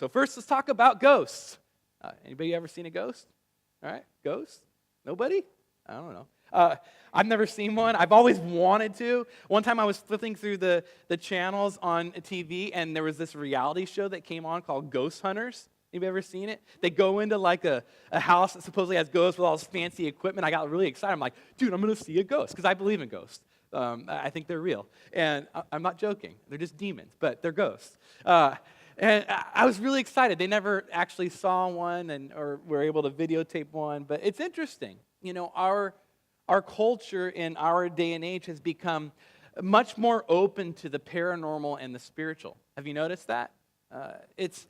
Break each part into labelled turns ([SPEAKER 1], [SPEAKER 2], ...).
[SPEAKER 1] So first, let's talk about ghosts. Anybody ever seen a ghost? All right, ghosts? Nobody? I don't know. I've never seen one. I've always wanted to. One time I was flipping through the channels on TV, and there was this reality show that came on called Ghost Hunters. Anybody ever seen it? They go into like a house that supposedly has ghosts with all this fancy equipment. I got really excited. I'm like, dude, I'm going to see a ghost, because I believe in ghosts. I think they're real. And I'm not joking. They're just demons, but they're ghosts. And I was really excited. They never actually saw one or were able to videotape one. But it's interesting. You know, our culture in our day and age has become much more open to the paranormal and the spiritual. Have you noticed that? There's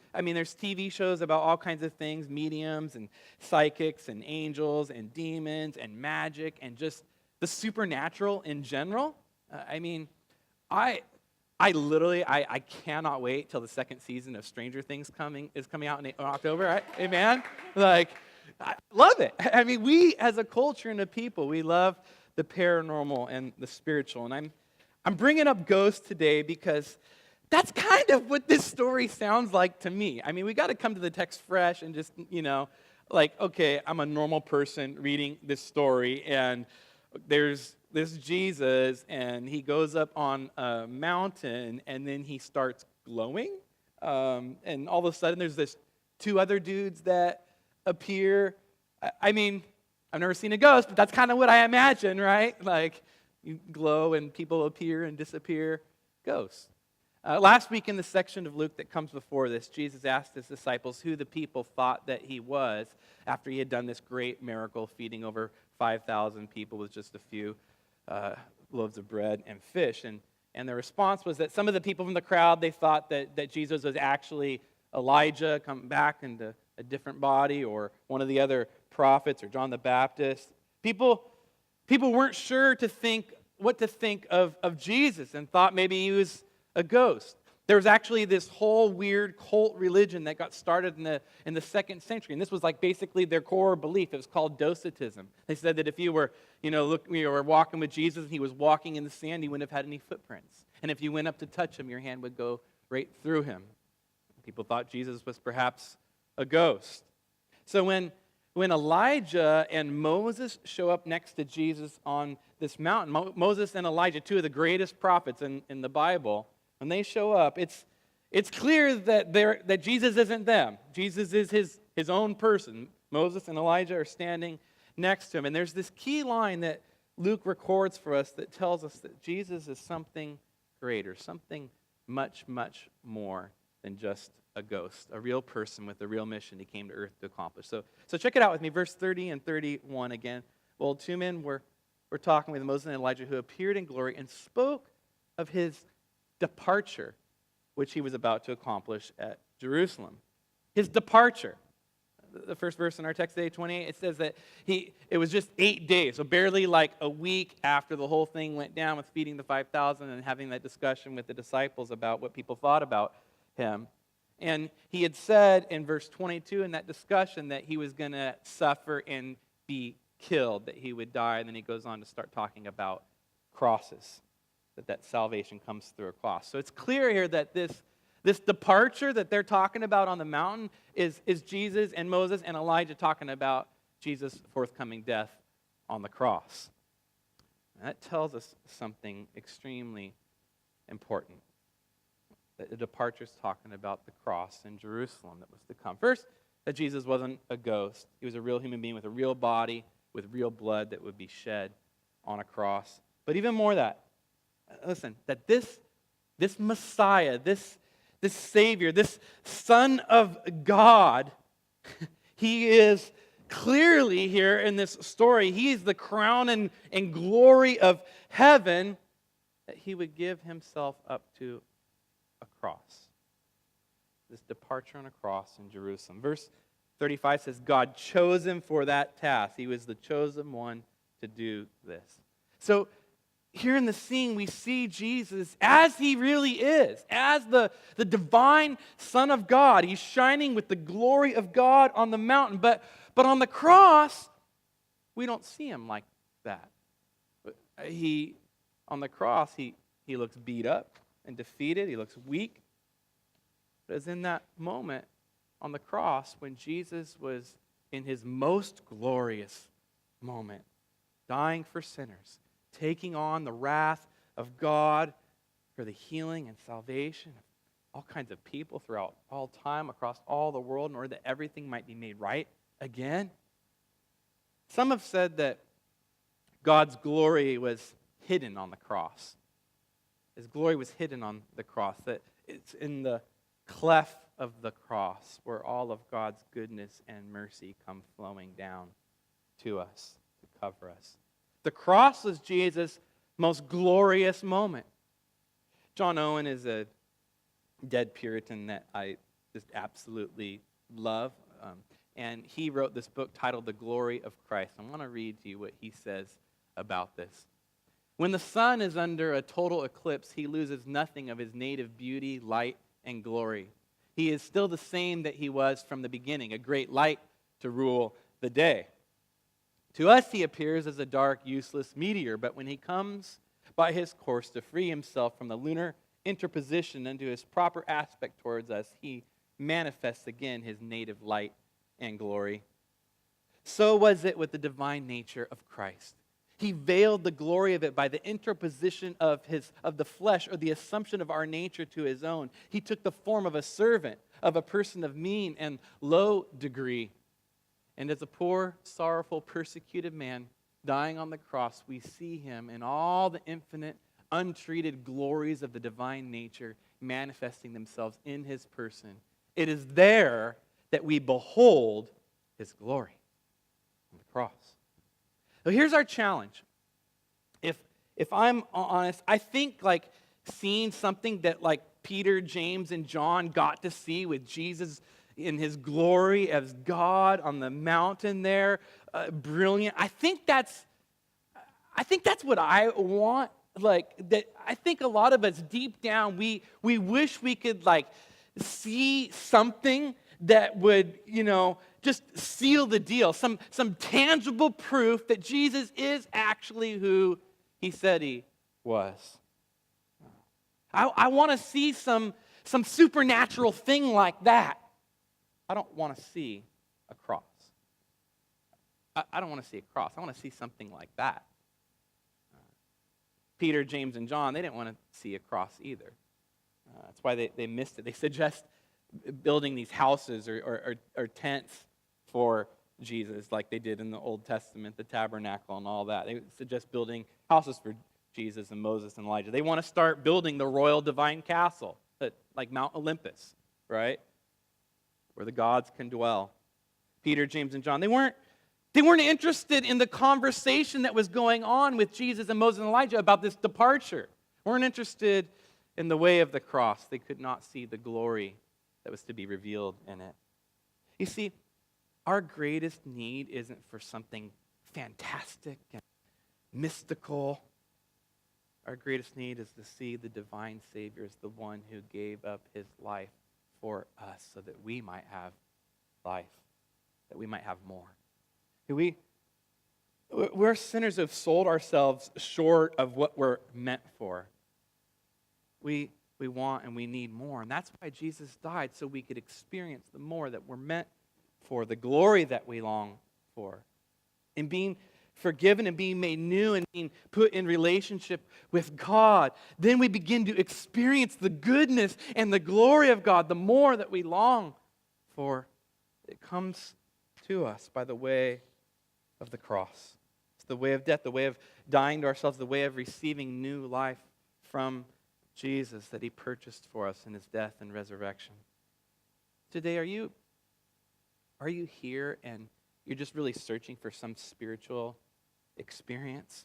[SPEAKER 1] TV shows about all kinds of things, mediums and psychics and angels and demons and magic and just the supernatural in general. I cannot wait till the second season of Stranger Things is coming out in October, right? Amen? I love it. We as a culture and a people, we love the paranormal and the spiritual. And I'm bringing up ghosts today because that's kind of what this story sounds like to me. We got to come to the text fresh and just, okay, I'm a normal person reading this story, and there's this Jesus, and he goes up on a mountain, and then he starts glowing, and all of a sudden there's this two other dudes that appear. I've never seen a ghost, but that's kind of what I imagine, right? You glow and people appear and disappear. Ghosts. Last week in the section of Luke that comes before this, Jesus asked his disciples who the people thought that he was after he had done this great miracle, feeding over 5,000 people with just a few loaves of bread and fish. And the response was that some of the people from the crowd, they thought that Jesus was actually Elijah come back into a different body, or one of the other prophets, or John the Baptist. People weren't sure what to think of Jesus, and thought maybe he was a ghost. There was actually this whole weird cult religion that got started in the 2nd century, and this was basically their core belief. It was called Docetism. They said that if you were, you were walking with Jesus and he was walking in the sand, he wouldn't have had any footprints. And if you went up to touch him, your hand would go right through him. People thought Jesus was perhaps a ghost. So when Elijah and Moses show up next to Jesus on this mountain, Moses and Elijah, two of the greatest prophets in the Bible, when they show up, it's clear that Jesus isn't them. Jesus is his own person. Moses and Elijah are standing next to him. And there's this key line that Luke records for us that tells us that Jesus is something greater, something much, much more than just a ghost, a real person with a real mission he came to earth to accomplish. So check it out with me, verse 30 and 31 again. Well, two men were talking with Moses and Elijah, who appeared in glory and spoke of his departure, which he was about to accomplish at Jerusalem. His departure. The first verse in our text today, 28, it says that it was just 8 days, so barely a week after the whole thing went down with feeding the 5,000 and having that discussion with the disciples about what people thought about him. And he had said in verse 22 in that discussion that he was going to suffer and be killed, that he would die, and then he goes on to start talking about crosses, that salvation comes through a cross. So it's clear here that this departure that they're talking about on the mountain is Jesus and Moses and Elijah talking about Jesus' forthcoming death on the cross. And that tells us something extremely important. That the departure is talking about the cross in Jerusalem that was to come. First, that Jesus wasn't a ghost. He was a real human being with a real body, with real blood that would be shed on a cross. But even more that this Messiah, this Savior, this Son of God, he is clearly here in this story. He is the crown and glory of heaven, that he would give himself up to a cross. This departure on a cross in Jerusalem. Verse 35 says, God chose him for that task. He was the chosen one to do this. So here in the scene, we see Jesus as he really is, as the divine Son of God. He's shining with the glory of God on the mountain. But on the cross, we don't see him like that. On the cross, he looks beat up and defeated. He looks weak. But as in that moment, on the cross when Jesus was in his most glorious moment, dying for sinners, taking on the wrath of God for the healing and salvation of all kinds of people throughout all time, across all the world, in order that everything might be made right again. Some have said that God's glory was hidden on the cross. His glory was hidden on the cross, that it's in the cleft of the cross where all of God's goodness and mercy come flowing down to us to cover us. The cross was Jesus' most glorious moment. John Owen is a dead Puritan that I just absolutely love. And he wrote this book titled The Glory of Christ. I want to read to you what he says about this. When the sun is under a total eclipse, he loses nothing of his native beauty, light, and glory. He is still the same that he was from the beginning, a great light to rule the day. To us, he appears as a dark, useless meteor, but when he comes by his course to free himself from the lunar interposition into his proper aspect towards us, he manifests again his native light and glory. So was it with the divine nature of Christ. He veiled the glory of it by the interposition of the flesh, or the assumption of our nature to his own. He took the form of a servant, of a person of mean and low degree. And as a poor, sorrowful, persecuted man dying on the cross, we see him in all the infinite, untreated glories of the divine nature manifesting themselves in his person. It is there that we behold his glory on the cross. So here's our challenge. If I'm honest, I think like seeing something that like Peter, James, and John got to see with Jesus in his glory as God on the mountain there, brilliant. I think that's what I want. Like that, I think a lot of us deep down we wish we could like see something that would, just seal the deal. Some tangible proof that Jesus is actually who he said he was. I want to see some supernatural thing like that. I don't want to see a cross. I don't want to see a cross. I want to see something like that. Peter, James, and John, they didn't want to see a cross either. That's why they missed it. They suggest building these houses or tents for Jesus like they did in the Old Testament, the tabernacle and all that. They suggest building houses for Jesus and Moses and Elijah. They want to start building the royal divine castle like Mount Olympus, right? Where the gods can dwell. Peter, James, and John, they weren't interested in the conversation that was going on with Jesus and Moses and Elijah about this departure. They weren't interested in the way of the cross. They could not see the glory that was to be revealed in it. You see, our greatest need isn't for something fantastic and mystical. Our greatest need is to see the divine Savior as the one who gave up his life for us so that we might have life, that we might have more. We're sinners who have sold ourselves short of what we're meant for. We want and we need more. And that's why Jesus died, so we could experience the more that we're meant for, the glory that we long for. In being forgiven and being made new and being put in relationship with God, then we begin to experience the goodness and the glory of God, the more that we long for. It comes to us by the way of the cross. It's the way of death, the way of dying to ourselves, the way of receiving new life from Jesus that he purchased for us in his death and resurrection. Today, are you here and you're just really searching for some spiritual experience?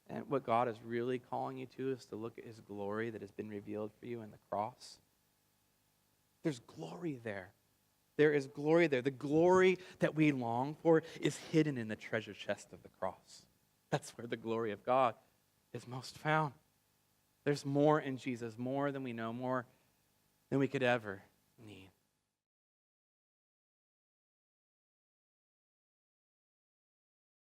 [SPEAKER 1] And what God is really calling you to is to look at his glory that has been revealed for you in the cross. There's glory there. There is glory there. The glory that we long for is hidden in the treasure chest of the cross. That's where the glory of God is most found. There's more in Jesus, more than we know, more than we could ever